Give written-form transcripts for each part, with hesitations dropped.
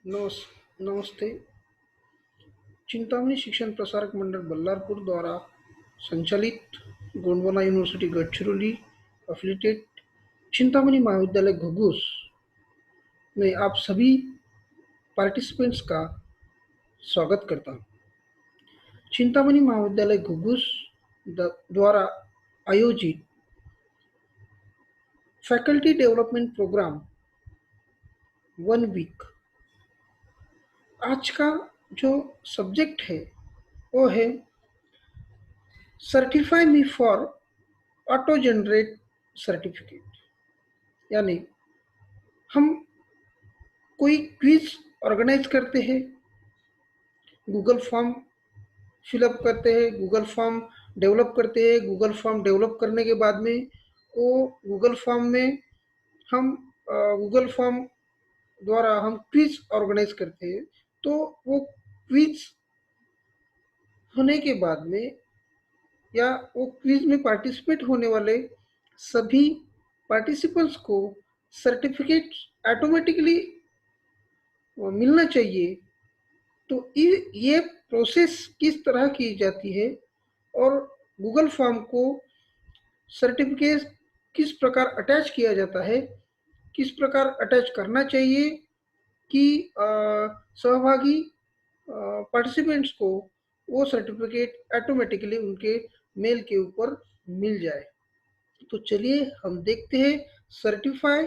नमस नमस्ते। चिंतामणि शिक्षण प्रसारक मंडल बल्लारपुर द्वारा संचालित गोंडवाना यूनिवर्सिटी गडचिरोली एफिलिएटेड चिंतामणि महाविद्यालय घुघुस में आप सभी पार्टिसिपेंट्स का स्वागत करता हूँ। चिंतामणि महाविद्यालय घुघुस द्वारा आयोजित फैकल्टी डेवलपमेंट प्रोग्राम 1 वीक, आज का जो सब्जेक्ट है वो है certify me for auto generate certificate. यानी हम कोई क्विज ऑर्गेनाइज करते हैं, गूगल फॉर्म फिलअप करते हैं, गूगल फॉर्म डेवलप करते हैं। गूगल फॉर्म डेवलप करने के बाद में वो गूगल फॉर्म में हम गूगल फॉर्म द्वारा हम क्विज ऑर्गेनाइज करते हैं। तो वो क्विज होने के बाद में या वो क्विज में पार्टिसिपेट होने वाले सभी पार्टिसिपेंट्स को सर्टिफिकेट ऑटोमेटिकली मिलना चाहिए। तो ये प्रोसेस किस तरह की जाती है और गूगल फॉर्म को सर्टिफिकेट किस प्रकार अटैच किया जाता है, किस प्रकार अटैच करना चाहिए कि सहभागी पार्टिसिपेंट्स को वो सर्टिफिकेट ऑटोमेटिकली उनके मेल के ऊपर मिल जाए। तो चलिए हम देखते हैं certify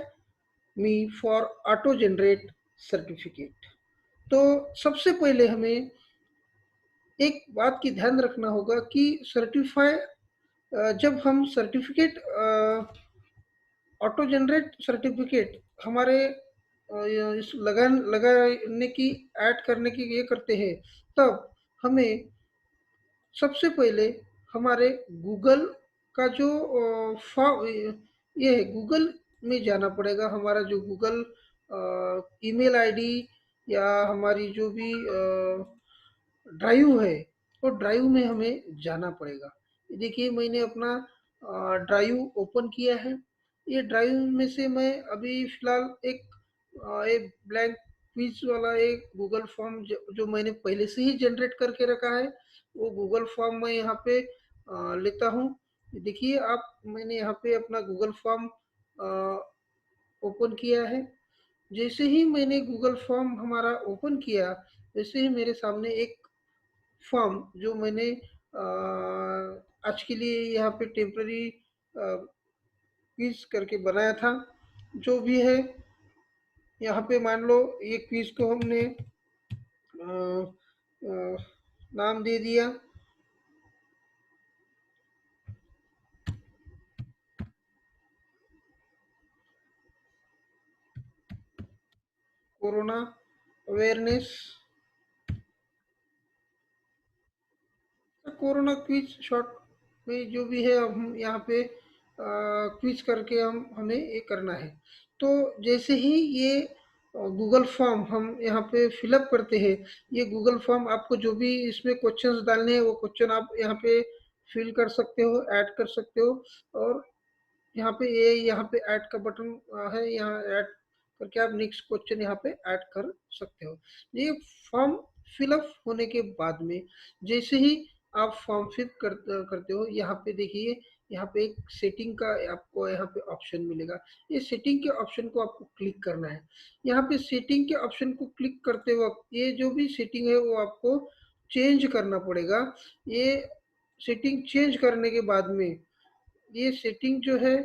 me for auto generate certificate. तो सबसे पहले हमें एक बात की ध्यान रखना होगा कि जब हम सर्टिफिकेट ऑटो जनरेट सर्टिफिकेट हमारे इस लगाने की ऐड करने की ये करते हैं, तब हमें सबसे पहले हमारे गूगल का जो ये है, गूगल में जाना पड़ेगा। हमारा जो गूगल ईमेल आईडी या हमारी जो भी ड्राइव है, वो ड्राइव में हमें जाना पड़ेगा। देखिए मैंने अपना ड्राइव ओपन किया है। ये ड्राइव में से मैं अभी फ़िलहाल एक ब्लैंक क्विज वाला एक गूगल फॉर्म जो मैंने पहले से ही जनरेट करके रखा है, वो गूगल फॉर्म मैं यहाँ पे लेता हूँ। देखिए आप, मैंने यहाँ पे अपना गूगल फॉर्म ओपन किया है। जैसे ही मैंने गूगल फॉर्म हमारा ओपन किया, वैसे ही मेरे सामने एक फॉर्म जो मैंने आज के लिए यहाँ पे टेम्पररी क्विज करके बनाया था, जो भी है यहाँ पे मान लो ये क्विज को हमने अ, अ, नाम दे दिया corona awareness. Corona quiz short में जो भी है हम यहाँ पे क्विज करके हमें ये करना है। तो जैसे ही ये गूगल फॉर्म हम यहाँ पे फिलअप करते हैं, ये गूगल फॉर्म आपको जो भी इसमें क्वेश्चंस डालने हैं वो क्वेश्चन आप यहाँ पे फिल कर सकते हो, ऐड कर सकते हो। और यहाँ पे ऐड का बटन है, यहाँ ऐड करके आप नेक्स्ट क्वेश्चन यहाँ पे ऐड कर सकते हो। ये फॉर्म फिलअप होने के बाद में जैसे ही आप फॉर्म करते हो, यहाँ पे देखिए, यहाँ पे एक सेटिंग का आपको यहाँ पे ऑप्शन मिलेगा। ये सेटिंग के ऑप्शन को आपको क्लिक करना है। यहाँ पे सेटिंग के ऑप्शन को क्लिक करते वक्त ये जो भी सेटिंग है वो आपको चेंज करना पड़ेगा। ये सेटिंग चेंज करने के बाद में ये सेटिंग जो है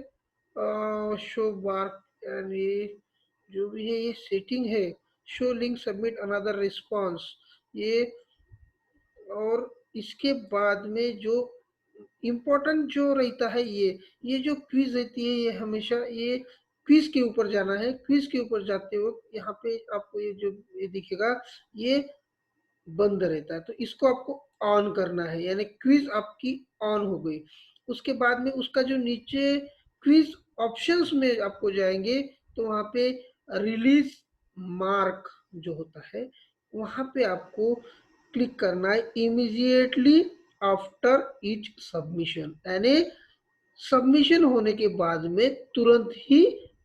शो बार, यानी जो भी है ये सेटिंग है, show link submit another response, ये। और इसके बाद में जो इम्पोर्टेंट जो रहता है, ये जो क्विज रहती है, ये हमेशा ये क्विज के ऊपर जाना है। क्विज के ऊपर जाते वक्त यहाँ पे आपको ये दिखेगा, ये बंद रहता है, तो इसको आपको ऑन करना है, यानी क्विज आपकी ऑन हो गई। उसके बाद में उसका जो नीचे क्विज ऑप्शंस में आपको जाएंगे, तो वहाँ पे रिलीज मार्क जो होता है, वहाँ पे आपको क्लिक करना है इमीडिएटली आफ्टर ईच सबमिशन, यानी सबमिशन होने के बाद में तुरंत ही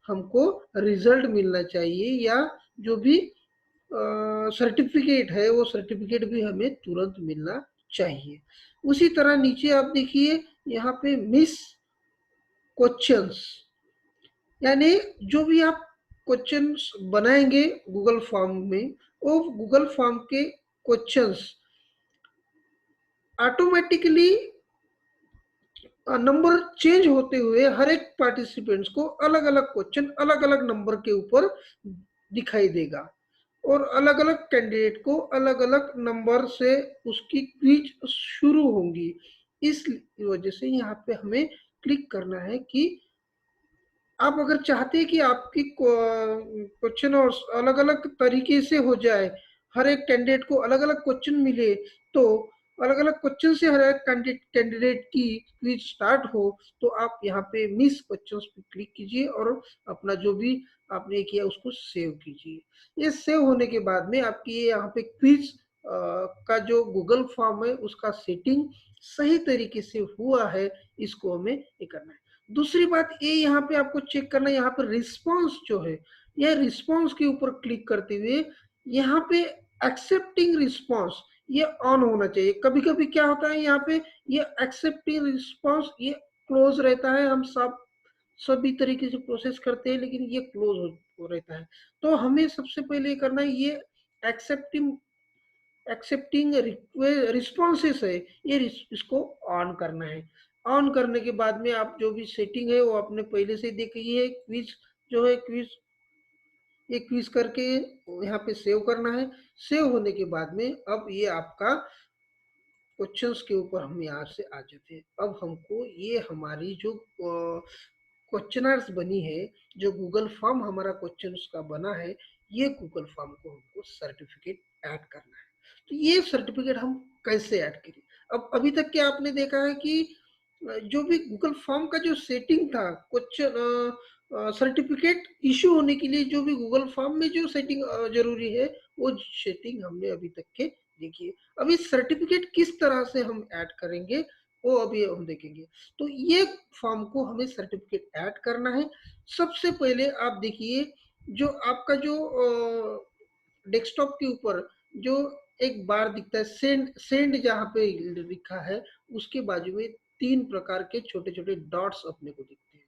हमको रिजल्ट मिलना चाहिए, या जो भी सर्टिफिकेट है वो सर्टिफिकेट भी हमें तुरंत मिलना चाहिए। उसी तरह नीचे आप देखिए यहाँ पे मिस क्वेश्चंस, यानी जो भी आप क्वेश्चंस बनाएंगे गूगल फॉर्म में, वो गूगल फॉर्म के क्वेश्चंस ऑटोमेटिकली नंबर चेंज होते हुए हर एक पार्टिसिपेंट्स को अलग अलग क्वेश्चन अलग अलग नंबर के ऊपर दिखाई देगा, और अलग अलग कैंडिडेट को अलग अलग नंबर से उसकी क्विज शुरू होंगी। इस वजह से यहाँ पे हमें क्लिक करना है कि आप अगर चाहते हैं कि आपकी क्वेश्चन और अलग अलग तरीके से हो जाए, हर एक कैंडिडेट को अलग अलग क्वेश्चन मिले, तो अलग अलग क्वेश्चन से हर एक कैंडिडेट की क्विज स्टार्ट हो, तो आप यहाँ पे मिस क्वेश्चन पे क्लिक कीजिए और अपना जो भी आपने किया उसको सेव कीजिए। ये सेव होने के बाद में आपकी ये यहाँ पे क्विज का जो गूगल फॉर्म है उसका सेटिंग सही तरीके से हुआ है, इसको हमें ये करना है। दूसरी बात ये यहाँ पे आपको चेक करना है, यहाँ पे रिस्पॉन्स जो है, यह रिस्पॉन्स के ऊपर क्लिक करते हुए यहाँ पे एक्सेप्टिंग रिस्पॉन्स ये ऑन होना चाहिए। कभी कभी क्या होता है यहाँ पे ये एक्सेप्टिंग रिस्पॉन्स ये क्लोज रहता है, हम सब सभी तरीके से प्रोसेस करते हैं लेकिन ये क्लोज हो रहता है। तो हमें सबसे पहले करना है ये एक्सेप्टिंग एक्सेप्टिंग रिस्पॉन्सेस है, ये इसको ऑन करना है। ऑन करने के बाद में आप जो भी सेटिंग है वो आपने पहले से देखी है, क्विज जो है क्विज ये क्विज करके यहाँ पे सेव करना है। सेव होने के बाद में अब ये आपका क्वेश्चंस के ऊपर हम यहाँ से आ जाते हैं। अब हमको ये हमारी जो क्वेश्चनर्स बनी है, जो गूगल फॉर्म हमारा क्वेश्चंस का बना है, ये गूगल फॉर्म को हमको सर्टिफिकेट ऐड करना है। तो ये सर्टिफिकेट हम कैसे ऐड करें? अब अभी तक के आपने देखा है कि जो भी गूगल फॉर्म का जो सेटिंग था क्वेश्चन सर्टिफिकेट इशू होने के लिए, जो भी गूगल फॉर्म में जो सेटिंग जरूरी है वो सेटिंग हमने अभी तक के देखिए। अब इस सर्टिफिकेट किस तरह से हम ऐड करेंगे वो अभी हम देखेंगे। तो ये फॉर्म को हमें सर्टिफिकेट ऐड करना है। सबसे पहले आप देखिए जो आपका जो डेस्कटॉप के ऊपर जो एक बार दिखता है सेंड सेंड जहाँ पे लिखा है, उसके बाजू में तीन प्रकार के छोटे छोटे डॉट्स अपने को दिखते हैं।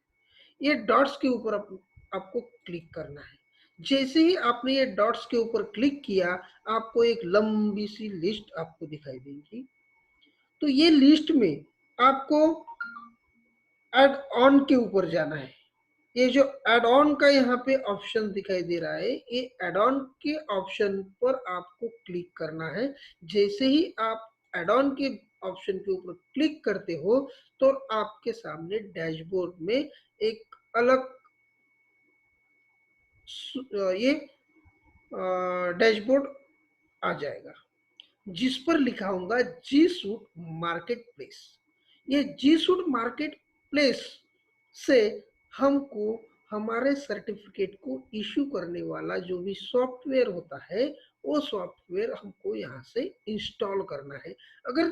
ये डॉट्स के ऊपर आपको क्लिक करना है। जैसे ही आपने ये डॉट्स के ऊपर क्लिक किया, आपको एक लंबी सी लिस्ट आपको दिखाई देगी। तो ये लिस्ट में आपको एड ऑन के ऊपर जाना है। ये जो एड ऑन का यहाँ पे ऑप्शन दिखाई दे रहा है, ये एड ऑन के ऑप्शन पर आपको क्लिक करना है। जैसे ही आप एड ऑन के ऑप्शन के ऊपर क्लिक करते हो, तो आपके सामने डैशबोर्ड में एक अलग ये डैशबोर्ड आ जाएगा, जिस पर लिखा होगा जी सूट मार्केट प्लेस। ये जी सूट मार्केट प्लेस से हमको हमारे सर्टिफिकेट को इशू करने वाला जो भी सॉफ्टवेयर होता है, वो सॉफ्टवेयर हमको यहाँ से इंस्टॉल करना है। अगर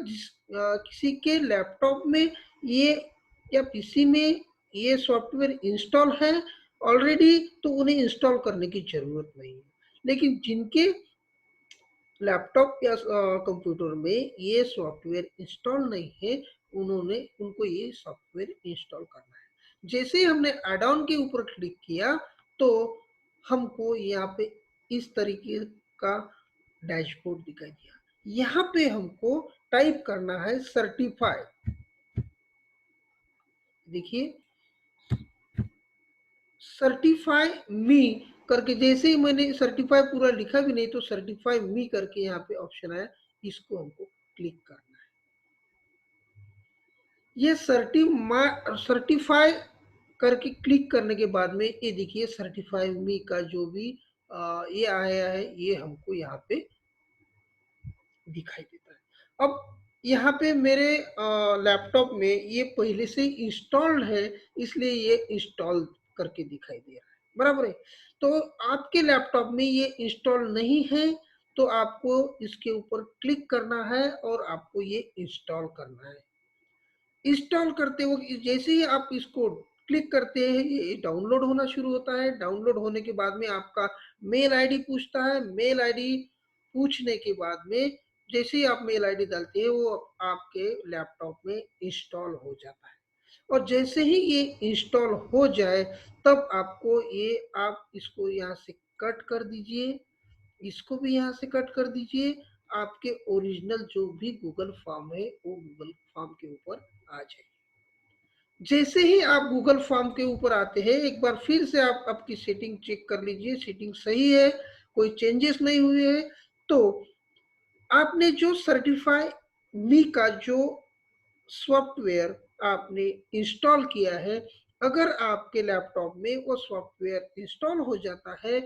किसी के लैपटॉप में ये या पीसी में ये सॉफ्टवेयर इंस्टॉल है ऑलरेडी, तो उन्हें इंस्टॉल करने की जरूरत नहीं है। लेकिन जिनके लैपटॉप या कंप्यूटर में ये सॉफ्टवेयर इंस्टॉल नहीं है, उन्होंने उनको ये सॉफ्टवेयर इंस्टॉल करना है। जैसे ही हमने एड ऑन के ऊपर क्लिक किया, तो हमको यहाँ पे इस तरीके का डैशबोर्ड दिखाई दिया। यहाँ पे हमको टाइप करना है सर्टिफाई। देखिए सर्टिफाई मी करके, जैसे ही मैंने सर्टिफाई पूरा लिखा भी नहीं तो सर्टिफाई मी करके यहाँ पे ऑप्शन आया, इसको हमको क्लिक करना है। ये सर्टिफाई करके क्लिक करने के बाद में ये देखिए सर्टिफाई मी का जो भी ये आया है, ये हमको यहाँ पे दिखाई देता है। अब यहाँ पे मेरे लैपटॉप में ये पहले से इंस्टॉल्ड है, इसलिए ये इंस्टॉल करके दिखाई दे रहा है, बराबर है। तो आपके लैपटॉप में ये इंस्टॉल नहीं है, तो आपको इसके ऊपर क्लिक करना है और आपको ये इंस्टॉल करना है। इंस्टॉल करते वक्त जैसे ही आप इसको क्लिक करते हैं ये डाउनलोड होना शुरू होता है। डाउनलोड होने के बाद में आपका मेल आईडी पूछता है। मेल आईडी पूछने के बाद में जैसे ही आप मेल आईडी डालते हैं वो आपके लैपटॉप में इंस्टॉल हो जाता है। और जैसे ही ये इंस्टॉल हो जाए तब आपको ये आप इसको यहाँ से कट कर दीजिए, इसको भी यहाँ से कट कर दीजिए। आपके ओरिजिनल जो भी गूगल फॉर्म है वो गूगल फॉर्म के ऊपर आ जाए। जैसे ही आप गूगल फॉर्म के ऊपर आते हैं एक बार फिर से आप आपकी सेटिंग चेक कर लीजिए, सेटिंग सही है, कोई चेंजेस नहीं हुए हैं। तो आपने जो सर्टिफाई मी का जो सॉफ्टवेयर आपने इंस्टॉल किया है, अगर आपके लैपटॉप में वो सॉफ्टवेयर इंस्टॉल हो जाता है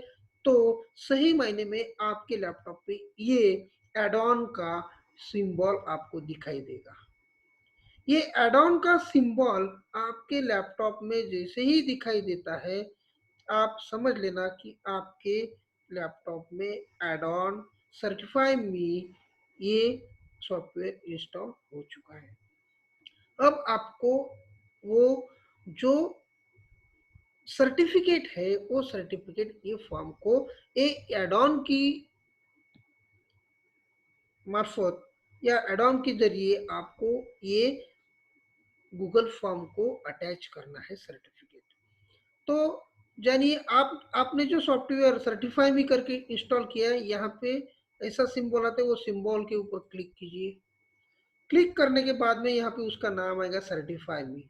तो सही मायने में आपके लैपटॉप पे ये एड ऑन का सिंबल आपको दिखाई देगा। ये एड ऑन का सिंबल आपके लैपटॉप में जैसे ही दिखाई देता है आप समझ लेना कि आपके लैपटॉप में एड ऑन सर्टिफाई मी ये सॉफ्टवेयर इंस्टॉल हो चुका है। अब आपको वो जो सर्टिफिकेट है वो सर्टिफिकेट ये फॉर्म को एड ऑन की मार्फत या एड ऑन के जरिए आपको ये गूगल फॉर्म को अटैच करना है सर्टिफिकेट। तो जानिए आप आपने जो सॉफ्टवेयर सर्टिफाई भी करके इंस्टॉल किया है यहाँ पे ऐसा सिंबल आता है, वो सिंबल के ऊपर क्लिक कीजिए। क्लिक करने के बाद में यहाँ पे उसका नाम आएगा सर्टिफाई मी।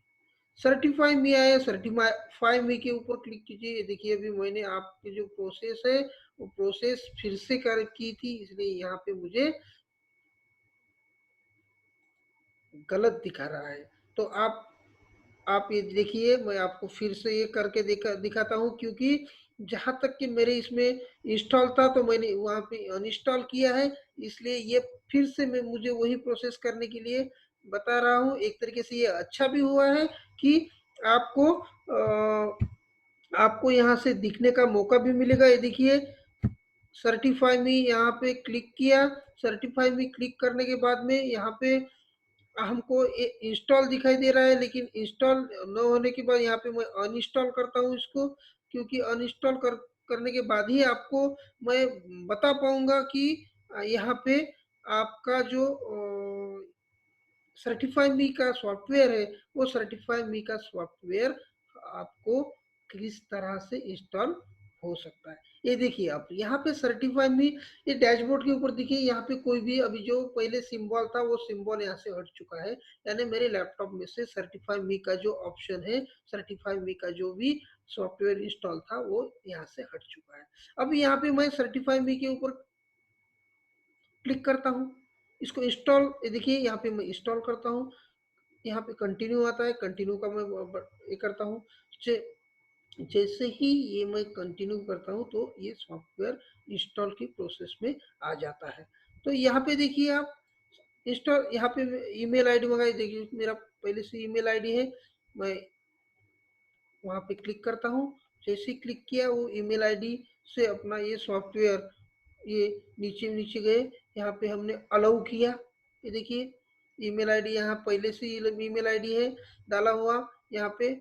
सर्टिफाई मी आया, सर्टिफाई मी के ऊपर क्लिक कीजिए। ये देखिए अभी मैंने आपकी जो प्रोसेस है वो प्रोसेस फिर से कर की थी, इसलिए यहाँ पे मुझे गलत दिखा रहा है। तो आप ये देखिए मैं आपको फिर से ये करके दिखाता हूँ, क्योंकि जहाँ तक कि मेरे इसमें इंस्टॉल था तो मैंने वहाँ पे अनइंस्टॉल किया है, इसलिए ये फिर से मैं मुझे वही प्रोसेस करने के लिए बता रहा हूँ। एक तरीके से ये अच्छा भी हुआ है कि आपको आपको यहाँ से दिखने का मौका भी मिलेगा। ये देखिए सर्टिफाई मी यहाँ पे क्लिक किया। सर्टिफाई मी क्लिक करने के बाद में यहाँ पे हमको इंस्टॉल दिखाई दे रहा है, लेकिन इंस्टॉल न होने के बाद यहाँ पे मैं अनइंस्टॉल करता हूँ इसको, क्योंकि अनइंस्टॉल करने के बाद ही आपको मैं बता पाऊंगा कि यहाँ पे आपका जो सर्टिफाई मी का सॉफ्टवेयर है वो सर्टिफाई मी का सॉफ्टवेयर आपको किस तरह से इंस्टॉल हो सकता है। ये देखिए आप यहाँ पे सर्टिफाई मी ये डैशबोर्ड के ऊपर देखिए यहाँ पे कोई भी अभी जो पहले सिंबल था वो सिंबल यहाँ से हट चुका है, यानी मेरे लैपटॉप में से सर्टिफाई मी का जो ऑप्शन है, सर्टिफाई मी का जो भी सॉफ्टवेयर इंस्टॉल था वो यहाँ से हट चुका है। अब यहाँ पे मैं सर्टिफाई मी के ऊपर क्लिक करता हूँ, इसको इंस्टॉल देखिए यहाँ पे मैं इंस्टॉल करता हूँ। यहाँ पे कंटिन्यू आता है, कंटिन्यू का मैं ये करता हूँ। जैसे ही ये मैं कंटिन्यू करता हूँ तो ये सॉफ्टवेयर इंस्टॉल की प्रोसेस में आ जाता है। तो यहाँ पे देखिए आप इंस्टॉल यहाँ पे ईमेल आईडी मंगाई, देखिए मेरा पहले से ईमेल आईडी है, मैं वहाँ पे क्लिक करता हूँ। जैसे ही क्लिक किया वो ईमेल आईडी से अपना ये सॉफ्टवेयर ये नीचे नीचे गए, यहाँ पे हमने अलाउ किया। ये देखिए ईमेल आईडी यहाँ पहले से ईमेल आईडी है डाला हुआ, यहाँ पे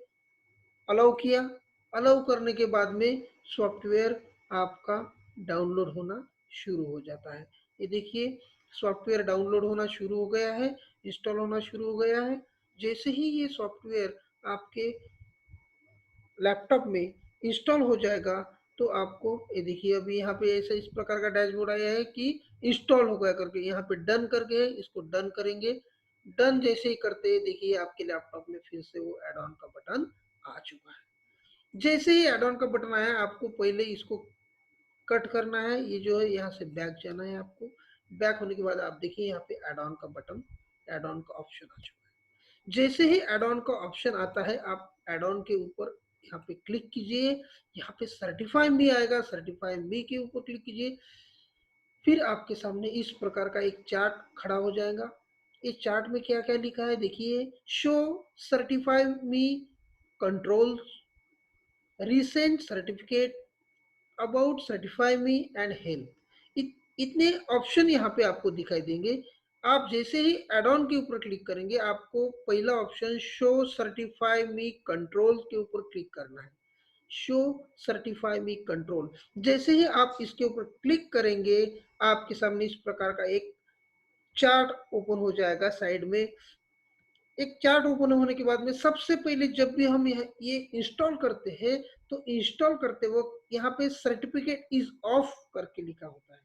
अलाउ किया। अलाउ करने के बाद में सॉफ्टवेयर आपका डाउनलोड होना शुरू हो जाता है। ये देखिए सॉफ्टवेयर डाउनलोड होना शुरू हो गया है, इंस्टॉल होना शुरू हो गया है। जैसे ही ये सॉफ्टवेयर आपके लैपटॉप में इंस्टॉल हो जाएगा तो आपको ये देखिए अभी यहाँ पे ऐसा इस प्रकार का डैशबोर्ड आया है कि इंस्टॉल हो गया करके, यहाँ पे डन करके इसको डन करेंगे। डन जैसे ही करते हैं देखिए आपके लैपटॉप में फिर से वो एड ऑन का बटन आ चुका है। जैसे ही एड ऑन का बटन आया आपको पहले इसको कट करना है, ये जो है यहाँ से बैक जाना है आपको। बैक होने के बाद आप देखिए यहाँ पे एड ऑन का बटन, एड ऑन का ऑप्शन आ चुका है। जैसे ही एड ऑन का ऑप्शन आता है आप एड ऑन के ऊपर यहाँ पे क्लिक कीजिए। यहाँ पे सर्टिफाई मी आएगा, सर्टिफाई मी के ऊपर क्लिक कीजिए। फिर आपके सामने इस प्रकार का एक चार्ट खड़ा हो जाएगा। इस चार्ट में क्या क्या लिखा है देखिए, show certify me control, recent certificate, about certify me and help. इतने ऑप्शन यहाँ पे आपको दिखाई देंगे। आप जैसे ही ऐड ऑन के ऊपर क्लिक करेंगे, आपको पहला ऑप्शन शो सर्टिफाई मी कंट्रोल के ऊपर क्लिक करना है। शो सर्टिफाई मी कंट्रोल, जैसे ही आप इसके ऊपर क्लिक करेंगे, आपके सामने इस प्रकार का एक चार्ट ओपन हो जाएगा। साइड में एक चार्ट ओपन होने के बाद में सबसे पहले जब भी हम ये इंस्टॉल करते हैं, तो इंस्टॉल करते वक्त यहाँ पे सर्टिफिकेट इज ऑफ करके लिखा होता है।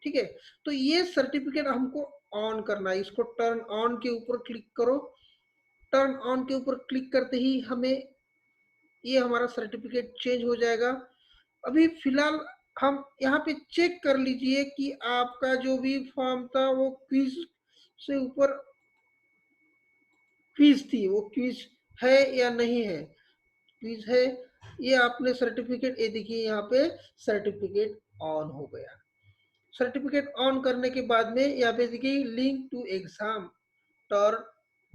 ठीक है, तो ये सर्टिफिकेट हमको ऑन करना है। इसको टर्न ऑन के ऊपर क्लिक करो। टर्न ऑन के ऊपर क्लिक करते ही हमें ये हमारा सर्टिफिकेट चेंज हो जाएगा। अभी फिलहाल हम यहाँ पे चेक कर लीजिए कि आपका जो भी फॉर्म था वो क्विज से ऊपर क्विज थी, वो क्विज है या नहीं है। क्विज है, ये आपने सर्टिफिकेट, ये देखिए यहाँ पे सर्टिफिकेट ऑन हो गया। सर्टिफिकेट ऑन करने के बाद में यहाँ पे देखिए लिंक टू एग्जाम टर्न,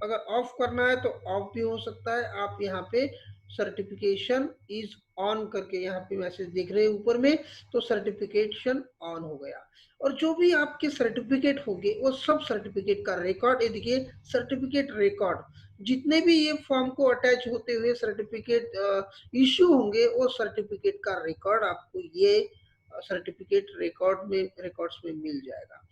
अगर ऑफ करना है तो ऑफ भी हो सकता है। आप यहाँ पे सर्टिफिकेशन इज ऑन करके यहाँ पे मैसेज देख रहे हैं ऊपर में, तो सर्टिफिकेशन ऑन हो गया। और जो भी आपके सर्टिफिकेट होंगे वो सब सर्टिफिकेट का रिकॉर्ड, ये देखिए सर्टिफिकेट रिकॉर्ड, जितने भी ये फॉर्म को अटैच होते हुए सर्टिफिकेट इश्यू होंगे, वो सर्टिफिकेट का रिकॉर्ड आपको ये सर्टिफिकेट रिकॉर्ड्स में मिल जाएगा।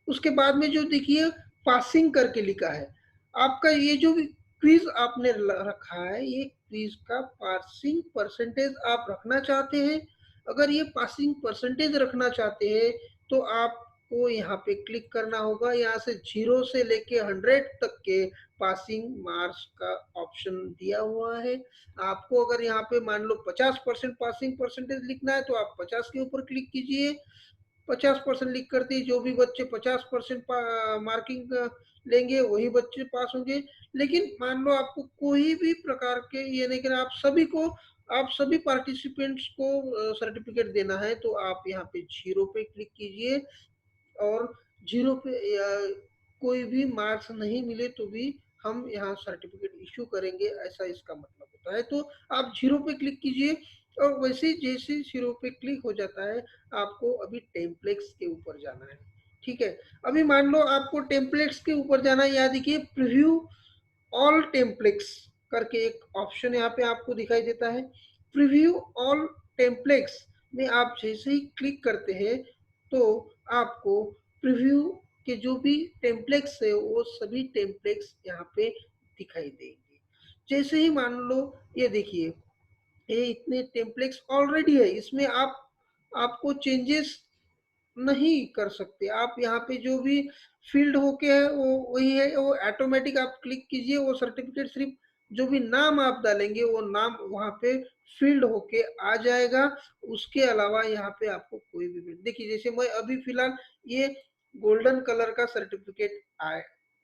उसके बाद में जो देखिए पासिंग करके लिखा है, आपका ये जो भी क्विज आपने रखा है, ये क्विज का पासिंग परसेंटेज आप रखना चाहते हैं। अगर ये पासिंग परसेंटेज रखना चाहते हैं तो आपको यहाँ पे क्लिक करना होगा। यहाँ से 0 से लेके 100 तक के पासिंग मार्क्स का ऑप्शन दिया हुआ है। आपको अगर यहाँ पे मान लो 50% पासिंग परसेंटेज लिखना है तो आप 50 के ऊपर क्लिक कीजिए। 50% लिख कर दी, जो भी बच्चे 50% मार्किंग लेंगे वही बच्चे पास होंगे। लेकिन मान लो आपको कोई भी प्रकार के ये नहीं कि आप सभी पार्टिसिपेंट्स को सर्टिफिकेट देना है, तो आप यहाँ पे 0 पे क्लिक कीजिए। और 0 पे या कोई भी मार्क्स नहीं मिले तो भी हम यहाँ सर्टिफिकेट इशू करेंगे, ऐसा इसका मतलब होता है। तो आप 0 पे क्लिक कीजिए। और वैसे जैसे 0 पे क्लिक हो जाता है, आपको अभी टेम्पलेट्स के ऊपर जाना है। ठीक है, अभी मान लो आपको टेम्पलेट्स के ऊपर जाना है। यहाँ देखिए प्रीव्यू ऑल टेम्पलेट्स करके एक ऑप्शन यहाँ पे आपको दिखाई देता है। प्रीव्यू ऑल टेम्पलेट्स में आप जैसे ही क्लिक करते हैं, तो आपको प्रीव्यू के जो भी टेम्पलेट्स है वो सभी टेम्पलेट्स यहाँ पे दिखाई देंगे। जैसे ही मान लो ये देखिए, ये इतने टेम्पलेट्स ऑलरेडी है, इसमें आपको चेंजेस नहीं कर सकते। आप यहाँ पे जो भी फील्ड होके है वो वही है, वो ऑटोमेटिक आप क्लिक कीजिए, वो सर्टिफिकेट सिर्फ जो भी नाम आप डालेंगे वो नाम वहाँ पे फील्ड होके आ जाएगा। उसके अलावा यहाँ पे आपको कोई भी देखिए, जैसे मैं अभी फिलहाल ये गोल्डन कलर का सर्टिफिकेट आए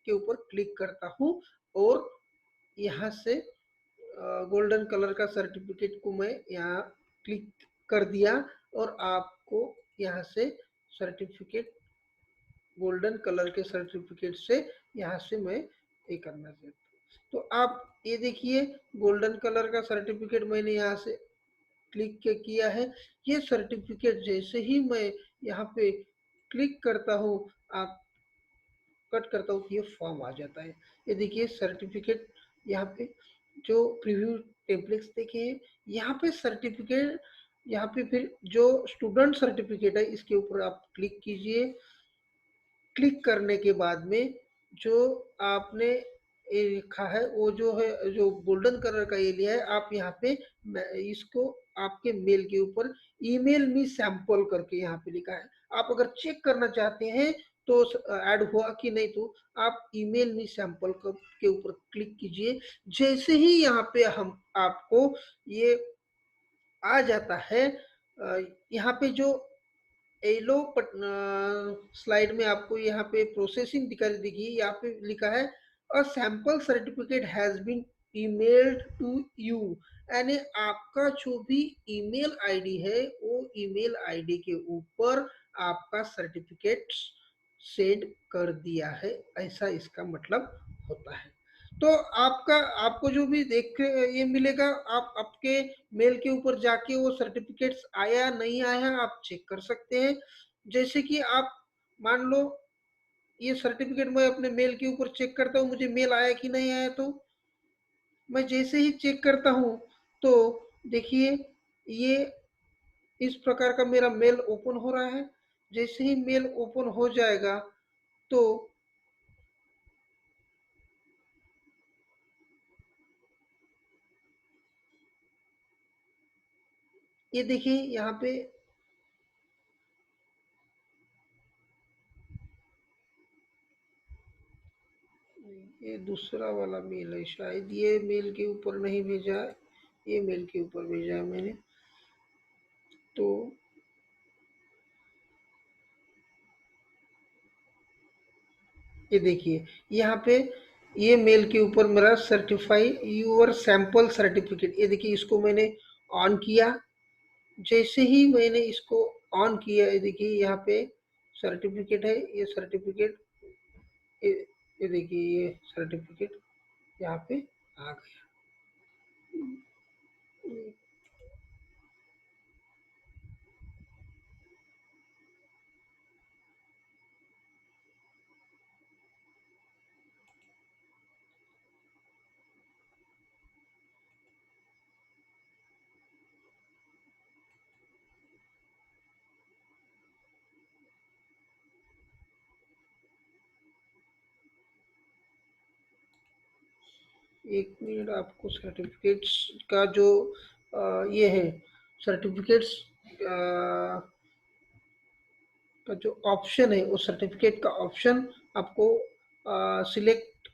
के ऊपर क्लिक करता हूँ, और यहाँ से गोल्डन कलर का सर्टिफिकेट को मैं यहाँ क्लिक कर दिया, और आपको यहाँ से सर्टिफिकेट, गोल्डन कलर के सर्टिफिकेट से यहाँ से मैं ये करना चाहता हूँ। तो आप ये देखिए गोल्डन कलर का सर्टिफिकेट मैंने यहाँ से क्लिक किया है। ये सर्टिफिकेट जैसे ही मैं यहाँ पे क्लिक करता हूँ, आप कट करता हूँ, कि ये फॉर्म आ जाता है। ये देखिए सर्टिफिकेट यहाँ पे जो प्रीव्यू टेम्पलेट्स देखिए, यहाँ पे सर्टिफिकेट, यहाँ पे फिर जो स्टूडेंट सर्टिफिकेट है इसके ऊपर आप क्लिक कीजिए। क्लिक करने के बाद में जो आपने ये लिखा है, वो जो है जो गोल्डन कलर का ये लिया है, आप यहाँ पे इसको आपके मेल के ऊपर ईमेल मी सैंपल करके यहाँ पे लिखा है। आप अगर चेक करना चाहते हैं तो ऐड हुआ कि नहीं, तो आप ईमेल मी सैंपल के ऊपर क्लिक कीजिए। जैसे ही यहाँ पे हम आपको ये आ जाता है, यहाँ पे जो येलो स्लाइड में आपको यहाँ पे प्रोसेसिंग दिखाई देगी, यहाँ पे लिखा है a sample certificate has been emailed to you. यानी आपका जो भी ईमेल आईडी है, वो ईमेल आईडी के ऊपर आपका सर्टिफिकेट सेंड कर दिया है, ऐसा इसका मतलब होता है। तो आपका आपको जो भी देख ये मिलेगा, आप आपके मेल के ऊपर जाके वो सर्टिफिकेट्स आया नहीं आया आप चेक कर सकते हैं। जैसे कि आप मान लो ये सर्टिफिकेट मैं अपने मेल के ऊपर चेक करता हूँ मुझे मेल आया कि नहीं आया। तो मैं जैसे ही चेक करता हूँ तो देखिए ये इस प्रकार का मेरा मेल ओपन हो रहा है। जैसे ही मेल ओपन हो जाएगा तो ये देखिए यहाँ पे ये दूसरा वाला मेल है, शायद ये मेल के ऊपर नहीं भेजा है, ये मेल के ऊपर भेजा है मैंने। तो ये देखिए यहाँ पे ये मेल के ऊपर मेरा सर्टिफाई यूर सैंपल सर्टिफिकेट, ये देखिए इसको मैंने ऑन किया। जैसे ही मैंने इसको ऑन किया ये देखिए यहाँ पे सर्टिफिकेट है, ये सर्टिफिकेट ये, ये देखिए ये सर्टिफिकेट यहाँ पे आ गया। 1 मिनट, आपको सर्टिफिकेट्स का जो ये है सर्टिफिकेट्स का जो ऑप्शन है वो सर्टिफिकेट का ऑप्शन आपको सिलेक्ट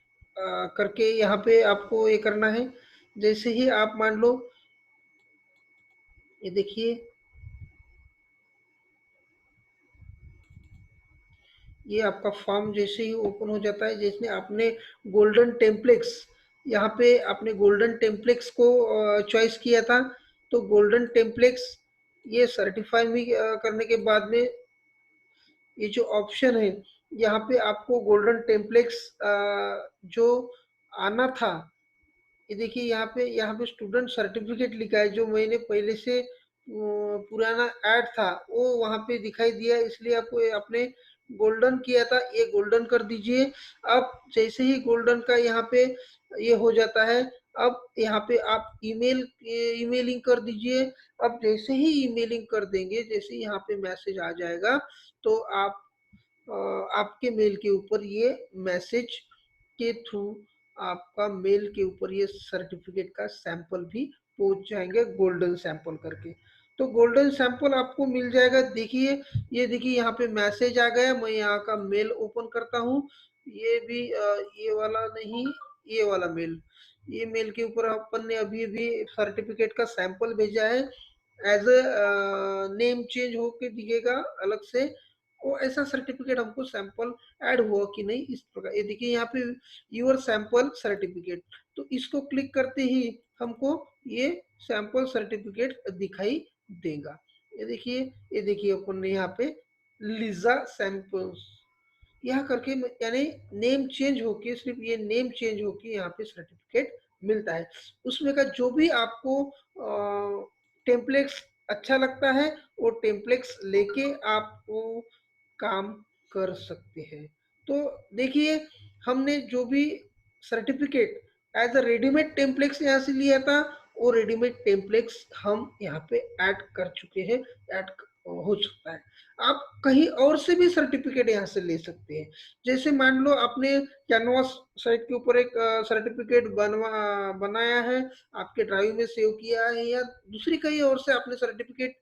करके यहाँ पे आपको ये करना है। जैसे ही आप मान लो ये देखिए ये आपका फॉर्म जैसे ही ओपन हो जाता है, जैसे आपने गोल्डन टेम्पलेक्स यहाँ पे आपने गोल्डन टेम्पलेक्स को चॉइस किया था। तो गोल्डन टेम्पलेक्स ये सर्टिफाई भी करने के बाद में ये जो ऑप्शन है यहाँ पे आपको गोल्डन टेम्पलेक्स जो आना था, ये देखिए यहाँ पे स्टूडेंट सर्टिफिकेट लिखा है, जो मैंने पहले से पुराना ऐड था वो वहाँ पे दिखाई दिया, इसलिए आपको आपने गोल्डन किया था ये गोल्डन कर दीजिए। अब जैसे ही गोल्डन का यहाँ पे ये हो जाता है, अब यहाँ पे आप ईमेलिंग कर दीजिए। अब जैसे ही ईमेलिंग कर देंगे, जैसे ही यहाँ पे मैसेज आ जाएगा तो आप आपके मेल के ऊपर ये मैसेज के थ्रू आपका मेल के ऊपर ये सर्टिफिकेट का सैंपल भी पहुंच जाएंगे गोल्डन सैंपल करके। तो गोल्डन सैंपल आपको मिल जाएगा। देखिए ये देखिए यहाँ पे मैसेज आ गया, मैं यहाँ का मेल ओपन करता हूँ। ये भी ये वाला नहीं, ये वाला मेल, ये मेल के ऊपर अपन ने अभी अभी सर्टिफिकेट का सैंपल भेजा है। एज अ नेम चेंज होके दिखेगा अलग से, वो ऐसा सर्टिफिकेट हमको सैंपल ऐड हुआ कि नहीं इस प्रकार। ये देखिए यहाँ पे यूर सैंपल सर्टिफिकेट, तो इसको क्लिक करते ही हमको ये सैंपल सर्टिफिकेट दिखाई देगा। ये देखिए अपन ने यहाँ पे लिजा सैंपल्स यहाँ करके यानी नेम चेंज होके, सिर्फ ये नेम चेंज होके यहाँ पे सर्टिफिकेट मिलता है। उसमें का जो भी आपको टेम्पलेट्स अच्छा लगता है वो टेम्पलेट्स लेके आप वो काम कर सकते हैं। तो देखिए हमने जो भी certificate as a readymade templates यहाँ से लिया था, वो रेडीमेड टेम्पलेट्स हम यहाँ पे ऐड कर चुके हैं, ऐड हो सकता है। आप कहीं और से भी सर्टिफिकेट यहाँ से ले सकते हैं। जैसे मान लो आपने कैनवास साइट के ऊपर एक सर्टिफिकेट बनाया है, आपके ड्राइव में सेव किया है, या दूसरी कहीं और से आपने सर्टिफिकेट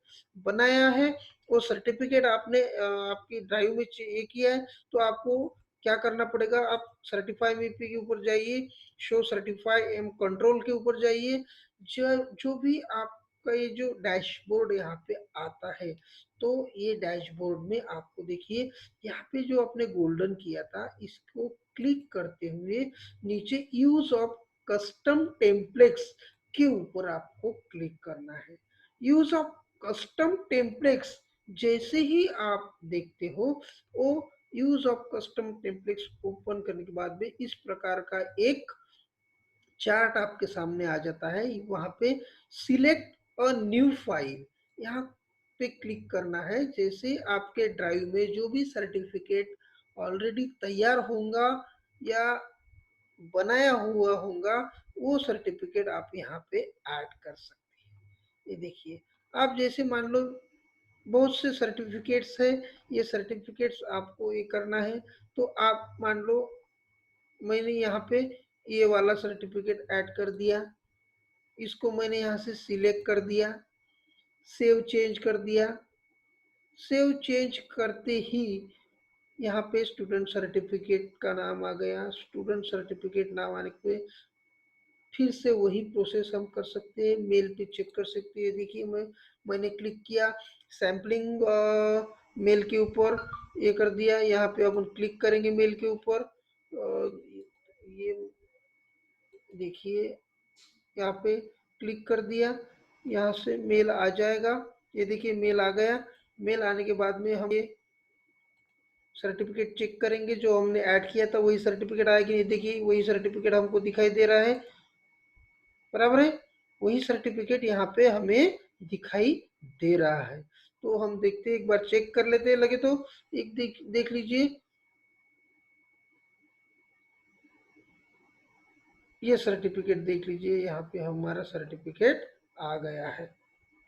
बनाया है, वो सर्टिफिकेट आपने आपकी ड्राइव में ये किया है, तो आपको क्या करना पड़ेगा, आप सर्टिफाई मीपी के ऊपर जाइए, शो सर्टिफाई एम कंट्रोल के ऊपर जाइए। जो भी आपका ये जो डैशबोर्ड यहाँ पे आता है, तो ये डैशबोर्ड में आपको देखिए यहाँ पे जो आपने गोल्डन किया था इसको क्लिक करते हुए नीचे यूज ऑफ कस्टम टेम्पलेट्स के ऊपर आपको क्लिक करना है। यूज ऑफ कस्टम टेम्पलेट्स जैसे ही आप देखते हो, वो use of custom templates open करने के बाद में इस प्रकार का एक चार्ट आपके सामने आ जाता है। वहां पे सिलेक्ट अ न्यू फाइल यहाँ पे क्लिक करना है। जैसे आपके ड्राइव में जो भी सर्टिफिकेट ऑलरेडी तैयार होगा या बनाया हुआ होगा, वो सर्टिफिकेट आप यहाँ पे ऐड कर सकते हैं। ये देखिए, आप जैसे मान लो बहुत से सर्टिफिकेट्स है, ये सर्टिफिकेट्स आपको ये करना है, तो आप मान लो मैंने यहाँ पे ये वाला सर्टिफिकेट ऐड कर दिया, इसको मैंने यहाँ से सिलेक्ट कर दिया, सेव चेंज कर दिया। सेव चेंज करते ही यहाँ पे स्टूडेंट सर्टिफिकेट का नाम आ गया। स्टूडेंट सर्टिफिकेट नाम आने पे फिर से वही प्रोसेस हम कर सकते हैं, मेल पे चेक कर सकते हैं। देखिए मैंने क्लिक किया सैम्पलिंग मेल के ऊपर, ये कर दिया। यहाँ पे अपन क्लिक करेंगे मेल के ऊपर, ये देखिए यहाँ पे क्लिक कर दिया, यहाँ से मेल आ जाएगा। ये देखिए मेल आ गया। मेल आने के बाद में हम ये सर्टिफिकेट चेक करेंगे, जो हमने ऐड किया था वही सर्टिफिकेट आएगी। ये देखिए वही सर्टिफिकेट हमको दिखाई दे रहा है, बराबर है। वही सर्टिफिकेट यहाँ पे हमें दिखाई दे रहा है। तो हम देखते हैं, एक बार चेक कर लेते हैं, लगे तो एक देख लीजिए, ये सर्टिफिकेट देख लीजिए, यहाँ पे हमारा सर्टिफिकेट आ गया है।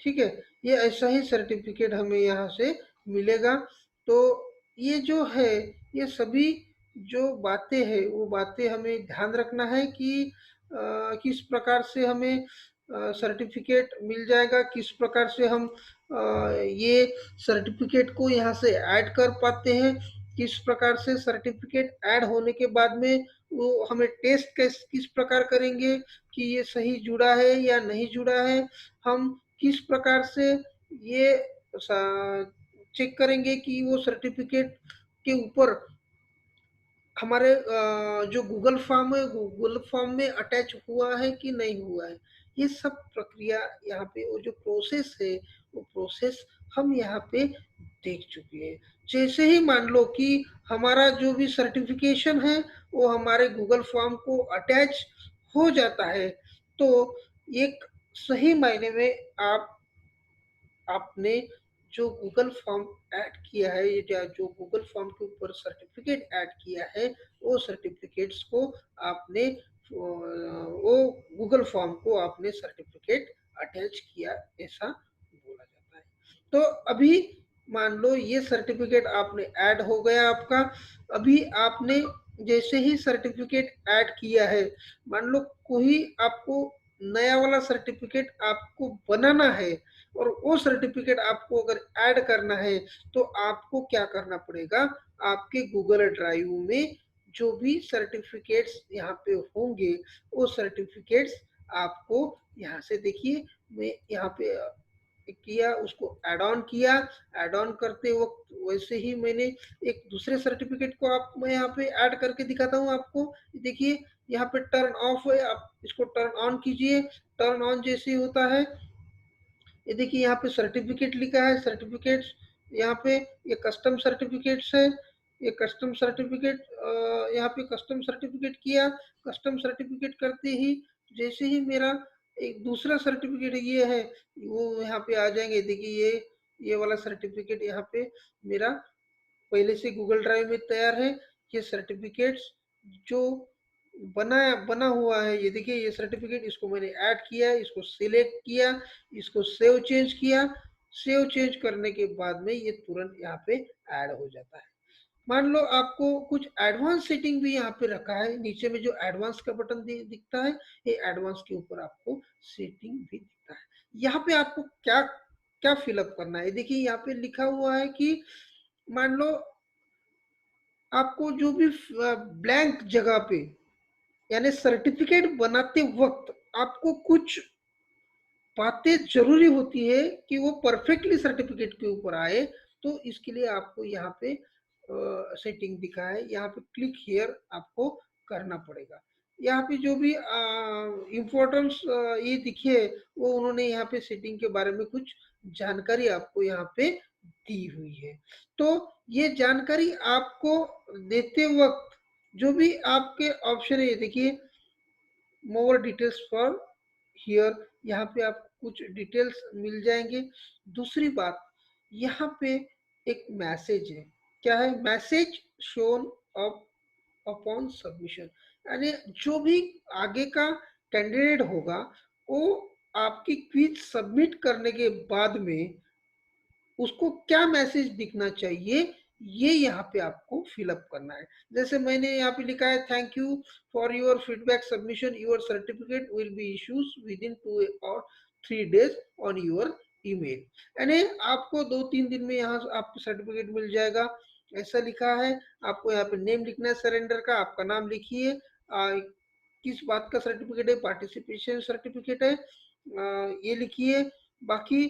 ठीक है, ये ऐसा ही सर्टिफिकेट हमें यहाँ से मिलेगा। तो ये जो है, ये सभी जो बातें हैं वो बातें हमें ध्यान रखना है कि किस प्रकार से हमें सर्टिफिकेट मिल जाएगा, किस प्रकार से हम ये सर्टिफिकेट को यहाँ से ऐड कर पाते हैं, किस प्रकार से सर्टिफिकेट ऐड होने के बाद में वो हमें टेस्ट किस प्रकार करेंगे कि ये सही जुड़ा है या नहीं जुड़ा है। हम किस प्रकार से ये चेक करेंगे कि वो सर्टिफिकेट के ऊपर हमारे जो गूगल फॉर्म है, गूगल फॉर्म में अटैच हुआ है कि नहीं हुआ है। ये सब प्रक्रिया यहाँ पे, वो जो प्रोसेस है वो प्रोसेस हम यहाँ पे देख चुके हैं। जैसे ही मान लो कि हमारा जो भी सर्टिफिकेशन है वो हमारे गूगल फॉर्म को अटैच हो जाता है, तो एक सही मायने में आपने जो गूगल फॉर्म ऐड किया है या जो गूगल फॉर्म के ऊपर सर्टिफिकेट ऐड किया है, वो सर्टिफिकेट्स को आपने वो गूगल फॉर्म को आपने सर्टिफिकेट अटैच किया, ऐसा बोला जाता है। तो अभी मान लो ये सर्टिफिकेट आपने ऐड हो गया आपका। अभी आपने जैसे ही सर्टिफिकेट ऐड किया है, मान लो कोई आपको नया वाला सर्टिफिकेट आपको बनाना है और वो सर्टिफिकेट आपको अगर ऐड करना है, तो आपको क्या करना पड़ेगा, आपके गूगल ड्राइव में जो भी सर्टिफिकेट्स यहाँ पे होंगे, वो सर्टिफिकेट्स आपको यहाँ से देखिए, मैं यहाँ पे किया, उसको ऐड ऑन किया। ऐड ऑन करते वक्त वैसे ही मैंने एक दूसरे सर्टिफिकेट को आप मैं यहाँ पे ऐड करके दिखाता हूँ आपको। देखिए यहाँ पे टर्न ऑफ है, आप इसको टर्न ऑन कीजिए। टर्न ऑन जैसे होता है, ये देखिए यहाँ पे सर्टिफिकेट लिखा है, सर्टिफिकेट्स यहाँ पे, ये कस्टम सर्टिफिकेट्स है। ये कस्टम सर्टिफिकेट, यहाँ पे कस्टम सर्टिफिकेट किया। कस्टम सर्टिफिकेट करते ही जैसे ही मेरा एक दूसरा सर्टिफिकेट ये है, वो यहाँ पे आ जाएंगे। देखिए ये वाला सर्टिफिकेट यहाँ पे मेरा पहले से गूगल ड्राइव में तैयार है। ये सर्टिफिकेट्स जो बना हुआ है, ये देखिए ये सर्टिफिकेट, इसको मैंने ऐड किया, इसको सिलेक्ट किया, इसको सेव चेंज किया। सेव चेंज करने के बाद में ये तुरंत यहाँ पे ऐड हो जाता है। मान लो आपको कुछ एडवांस सेटिंग भी यहाँ पे रखा है, नीचे में जो एडवांस का बटन दिखता है, ये एडवांस के ऊपर आपको सेटिंग भी दिखता है। यहाँ पे आपको क्या क्या फिलअप करना है, देखिए यहाँ पे लिखा हुआ है कि मान लो आपको जो भी ब्लैंक जगह पे, यानी सर्टिफिकेट बनाते वक्त आपको कुछ बातें जरूरी होती है कि वो परफेक्टली सर्टिफिकेट के ऊपर आए, तो इसके लिए आपको यहाँ पे सेटिंग दिखा है, यहाँ पे क्लिक हियर आपको करना पड़ेगा। यहाँ पे जो भी इम्पोर्टेंस ये दिखे, वो उन्होंने यहाँ पे सेटिंग के बारे में कुछ जानकारी आपको यहाँ पे दी हुई है। तो ये जानकारी आपको देते वक्त जो भी आपके ऑप्शन है, देखिए मोर डिटेल्स फॉर हियर, यहाँ पे आपको कुछ डिटेल्स मिल जाएंगे। दूसरी बात, यहाँ पे एक मैसेज है, क्या है message, shown up upon submission, यानी जो भी आगे का कैंडिडेट होगा वो आपकी क्विज सबमिट करने के बाद में उसको क्या मैसेज दिखना चाहिए, ये यहाँ पे आपको फिलअप करना है। जैसे मैंने यहाँ पे लिखा है, thank you for your feedback submission, your certificate will be issues with in 2 और 3 days ऑन योर ईमेल। यानी आपको 2-3 दिन में यहाँ आपको सर्टिफिकेट मिल जाएगा, ऐसा लिखा है। आपको यहाँ पे नेम लिखना है सरेंडर का, आपका नाम लिखिए, किस बात का सर्टिफिकेट है, पार्टिसिपेशन सर्टिफिकेट है, ये लिखिए। बाकी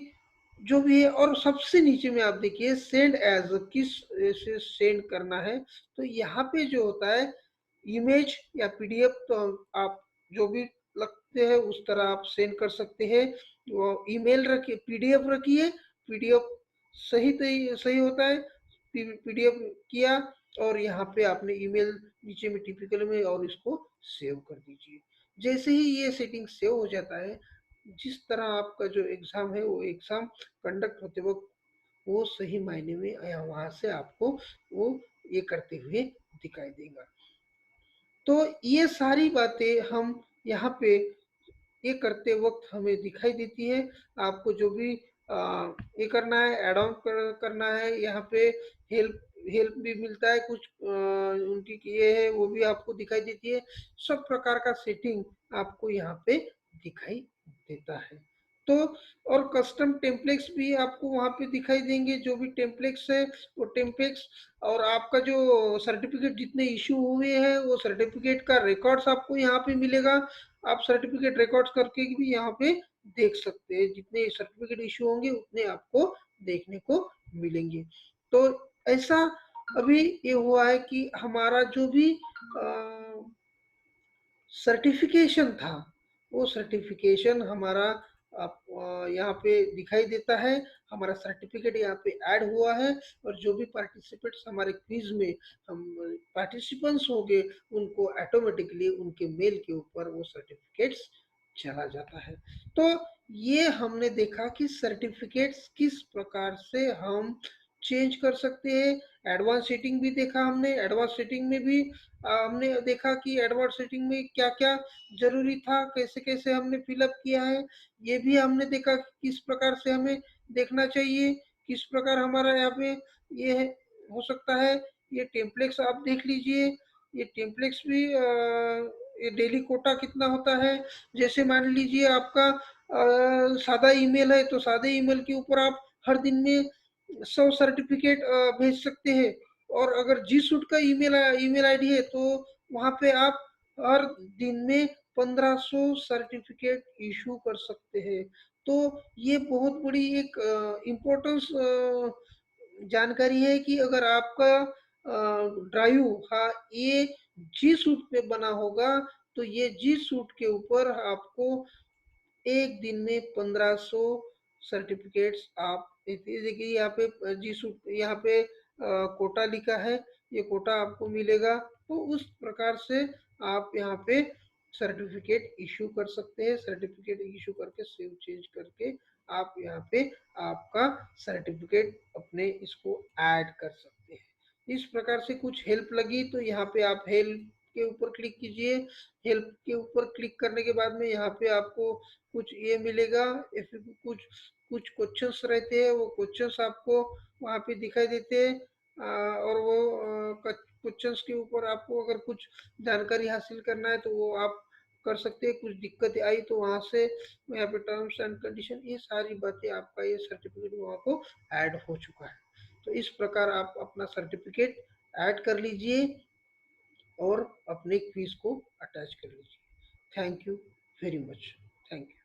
जो भी है, और सबसे नीचे में आप देखिए सेंड एज, किस से सेंड करना है। तो यहाँ पे जो होता है इमेज या पीडीएफ, तो आप जो भी लगते हैं उस तरह आप सेंड कर सकते हैं। वो ईमेल रखिए, पीडीएफ रखिए, पीडीएफ सही सही होता है। पीडीएफ किया और यहाँ पे आपने ईमेल नीचे में टिपिकल में और इसको सेव कर दीजिए। जैसे ही ये सेटिंग सेव हो जाता है, जिस तरह आपका जो एग्जाम है वो एग्जाम कंडक्ट होते वक्त वो सही मायने में वहां से आपको वो ये करते हुए दिखाई देगा। तो ये सारी बातें हम यहाँ पे ये करते वक्त हमें दिखाई देती है। आपको जो भी ये करना है, एड ऑन करना है, यहाँ पे हेल्प हेल्प भी मिलता है कुछ, उनकी ये है वो भी आपको दिखाई देती है। सब प्रकार का सेटिंग आपको यहाँ पे दिखाई देता है। तो और कस्टम टेम्पलेट्स भी आपको वहाँ पे दिखाई देंगे, जो भी टेम्पलेट्स है वो टेम्पलेट्स, और आपका जो सर्टिफिकेट जितने इशू हुए हैं वो सर्टिफिकेट का रिकॉर्ड्स आपको यहाँ पे मिलेगा। आप सर्टिफिकेट रिकॉर्ड्स करके भी यहाँ पे देख सकते हैं, जितने सर्टिफिकेट इशू होंगे उतने आपको देखने को मिलेंगे। तो ऐसा अभी ये हुआ है कि हमारा जो भी सर्टिफिकेशन था वो सर्टिफिकेशन हमारा आप यहाँ पे दिखाई देता है। हमारा सर्टिफिकेट यहाँ पे ऐड हुआ है, और जो भी पार्टिसिपेंट्स हमारे क्विज में हम पार्टिसिपेंट्स होंगे उनको ऑटोमेटिकली उनके मेल के ऊपर वो सर्टिफिकेट्स चला जाता है। तो ये हमने देखा कि सर्टिफिकेट्स किस प्रकार से हम चेंज कर सकते हैं। एडवांस सेटिंग भी देखा हमने, एडवांस सेटिंग में भी हमने देखा कि एडवांस सेटिंग में क्या क्या जरूरी था, कैसे कैसे हमने फिलअप किया है। ये भी हमने देखा कि किस प्रकार से हमें देखना चाहिए, किस प्रकार हमारा यहाँ पे ये हो सकता है। ये टेम्पलेट्स आप देख लीजिए, ये टेम्पलेट्स भी ये डेली कोटा कितना होता है। जैसे मान लीजिए आपका सादा ईमेल है, तो सादे ईमेल के ऊपर आप हर दिन में 100 सर्टिफिकेट भेज सकते हैं। और अगर जी सूट का ईमेल आईडी है तो वहां पे आप हर दिन में 1500 सर्टिफिकेट इशू कर सकते हैं। तो ये बहुत बड़ी एक इम्पोर्टेंस जानकारी है कि अगर आपका ड्राइव, हाँ, ये जी सूट पे बना होगा, तो ये जी सूट के ऊपर आपको एक दिन में 1500 सर्टिफिकेट्स आप देखिए यहाँ पे जी सूट यहाँ पे कोटा लिखा है, ये कोटा आपको मिलेगा। तो उस प्रकार से आप यहाँ पे सर्टिफिकेट इशू कर सकते हैं। सर्टिफिकेट इशू करके सेव चेंज करके आप यहाँ पे आपका सर्टिफिकेट अपने इसको ऐड कर सकते हैं। इस प्रकार से कुछ हेल्प लगी तो यहाँ पे आप हेल्प के ऊपर क्लिक कीजिए। हेल्प के ऊपर क्लिक करने के बाद में यहाँ पे आपको कुछ ये मिलेगा, कुछ कुछ क्वेश्चंस रहते हैं, वो क्वेश्चंस आपको वहाँ पे दिखाई देते हैं। और वो क्वेश्चंस के ऊपर आपको अगर कुछ जानकारी हासिल करना है तो वो आप कर सकते हैं। कुछ दिक्कत आई तो वहाँ से यहाँ पे टर्म्स एंड कंडीशन, ये सारी बातें आपका ये सर्टिफिकेट वहाँ को ऐड हो चुका है। तो इस प्रकार आप अपना सर्टिफिकेट ऐड कर लीजिए और अपने क्विज को अटैच कर लीजिए। Thank you very much. Thank you.